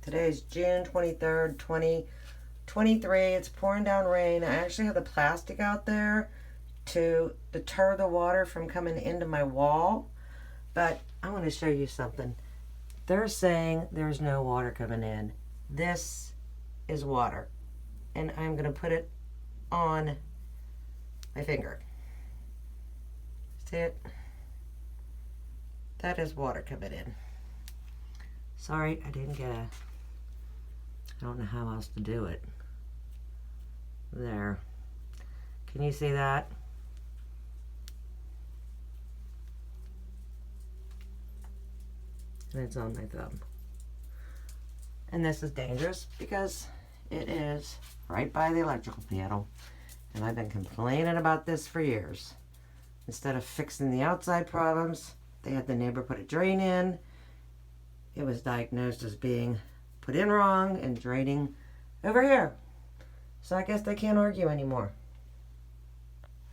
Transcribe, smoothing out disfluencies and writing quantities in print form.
Today is June 23rd, 2023. It's pouring down rain. I actually have the plastic out there to deter the water from coming into my wall. But I want to show you something. They're saying there's no water coming in. This is water. And I'm going to put it on my finger. See it? That is water coming in. Sorry, I didn't get a... I don't know how else to do it. There. Can you see that? And it's on my thumb. And this is dangerous because it is right by the electrical panel. And I've been complaining about this for years. Instead of fixing the outside problems, they had the neighbor put a drain in. It was diagnosed as being put in wrong and draining over here. So I guess they can't argue anymore.